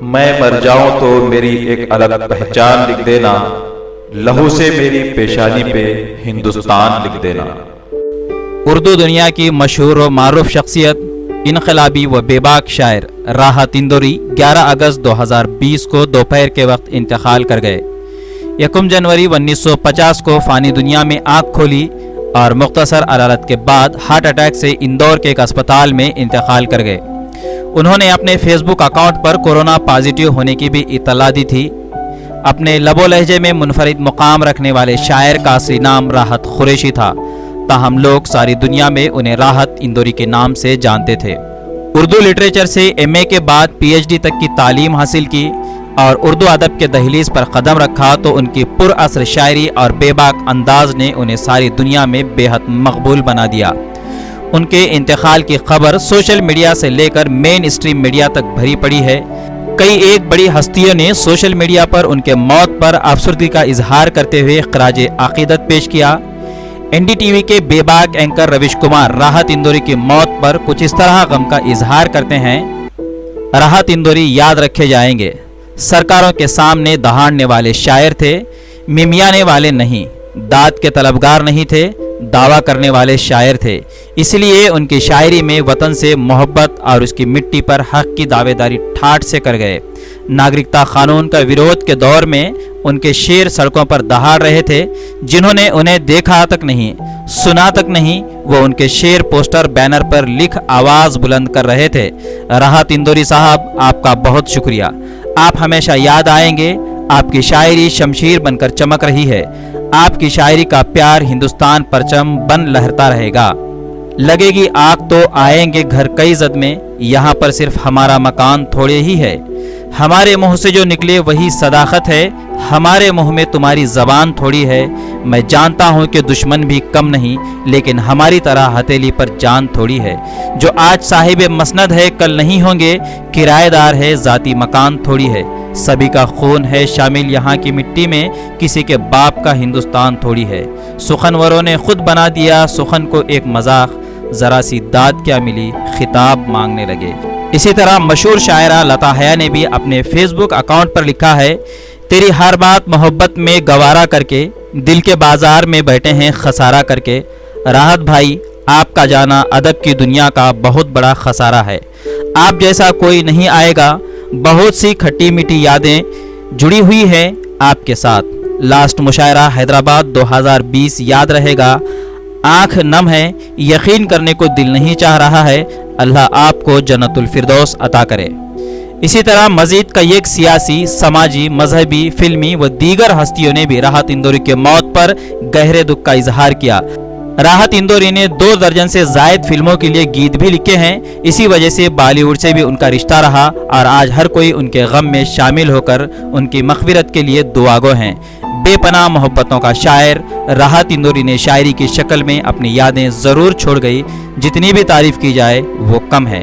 میں مر جاؤں تو میری ایک الگ پہچان لکھ دینا، لہو سے میری پیشانی پہ ہندوستان لکھ دینا۔ اردو دنیا کی مشہور و معروف شخصیت، انقلابی و بے باک شاعر راحت اندوری 11 اگست 2020 کو دوپہر کے وقت انتقال کر گئے۔ 1 جنوری 1950 کو فانی دنیا میں آنکھ کھولی اور مختصر علالت کے بعد ہارٹ اٹیک سے اندور کے ایک اسپتال میں انتقال کر گئے۔ انہوں نے اپنے فیس بک اکاؤنٹ پر کورونا پازیٹیو ہونے کی بھی اطلاع دی تھی۔ اپنے لب و لہجے میں منفرد مقام رکھنے والے شاعر کا اصلی نام راحت قریشی تھا، تاہم لوگ ساری دنیا میں انہیں راحت اندوری کے نام سے جانتے تھے۔ اردو لٹریچر سے ایم اے کے بعد پی ایچ ڈی تک کی تعلیم حاصل کی اور اردو ادب کے دہلیز پر قدم رکھا تو ان کی پر اثر شاعری اور بے باک انداز نے انہیں ساری دنیا میں بے حد مقبول بنا دیا۔ ان کے انتقال کی خبر سوشل میڈیا سے لے کر مین اسٹریم میڈیا تک بھری پڑی ہے۔ کئی ایک بڑی ہستیوں نے سوشل میڈیا پر ان کے موت پر افسردگی کا اظہار کرتے ہوئے خراج عقیدت پیش کیا۔ این ڈی ٹی وی کے بے باک اینکر رویش کمار راحت اندوری کی موت پر کچھ اس طرح غم کا اظہار کرتے ہیں: راحت اندوری یاد رکھے جائیں گے، سرکاروں کے سامنے دہاڑنے والے شاعر تھے، ممیانے والے نہیں، داد کے طلبگار نہیں تھے، دعویٰ کرنے والے شاعر تھے۔ اس لیے ان کی شاعری میں وطن سے محبت اور اس کی مٹی پر حق کی دعوے داری ٹھاٹھ سے کر گئے۔ ناگرکتا قانون کا ویرودھ کے دور میں ان کے شعر سڑکوں پر دہاڑ رہے تھے۔ جنہوں نے انہیں دیکھا تک نہیں، سنا تک نہیں، وہ ان کے شعر پوسٹر بینر پر لکھ آواز بلند کر رہے تھے۔ راحت اندوری صاحب، آپ کا بہت شکریہ۔ آپ ہمیشہ یاد آئیں گے۔ آپ کی شاعری شمشیر بن کر چمک رہی ہے۔ آپ کی شاعری کا پیار ہندوستان پرچم بن لہرتا رہے گا۔ لگے گی آگ تو آئیں گے گھر کئی زد میں، یہاں پر صرف ہمارا مکان تھوڑے ہی ہے۔ ہمارے منہ سے جو نکلے وہی صداقت ہے، ہمارے منہ میں تمہاری زبان تھوڑی ہے۔ میں جانتا ہوں کہ دشمن بھی کم نہیں، لیکن ہماری طرح ہتھیلی پر جان تھوڑی ہے۔ جو آج صاحب مسند ہے کل نہیں ہوں گے، کرایہ دار ہے ذاتی مکان تھوڑی ہے۔ سبھی کا خون ہے شامل یہاں کی مٹی میں، کسی کے باپ کا ہندوستان تھوڑی ہے۔ سخنوروں نے خود بنا دیا سخن کو ایک مذاق، ذرا سی داد کیا ملی خطاب مانگنے لگے۔ اسی طرح مشہور شاعرہ لتا حیا نے بھی اپنے فیس بک اکاؤنٹ پر لکھا ہے: تیری ہر بات محبت میں گوارا کر کے، دل کے بازار میں بیٹھے ہیں خسارہ کر کے۔ راحت بھائی، آپ کا جانا ادب کی دنیا کا بہت بڑا خسارہ ہے۔ آپ جیسا کوئی نہیں آئے گا۔ بہت سی کھٹی میٹھی یادیں جڑی ہوئی ہیں آپ کے ساتھ۔ لاسٹ مشاعرہ حیدرآباد 2020 یاد رہے گا۔ آنکھ نم ہے، یقین کرنے کو دل نہیں چاہ رہا ہے۔ اللہ آپ کو جنت الفردوس عطا کرے۔ اسی طرح مزید کئی ایک سیاسی، سماجی، مذہبی، فلمی و دیگر ہستیوں نے بھی راحت اندوری کے موت پر گہرے دکھ کا اظہار کیا۔ راحت اندوری نے 2 درجن سے زائد فلموں کے لیے گیت بھی لکھے ہیں۔ اسی وجہ سے بالی ووڈ سے بھی ان کا رشتہ رہا اور آج ہر کوئی ان کے غم میں شامل ہو کر ان کی مغفرت کے لیے دعا گو ہیں۔ بے پناہ محبتوں کا شاعر راحت اندوری نے شاعری کی شکل میں اپنی یادیں ضرور چھوڑ گئی۔ جتنی بھی تعریف کی جائے وہ کم ہے۔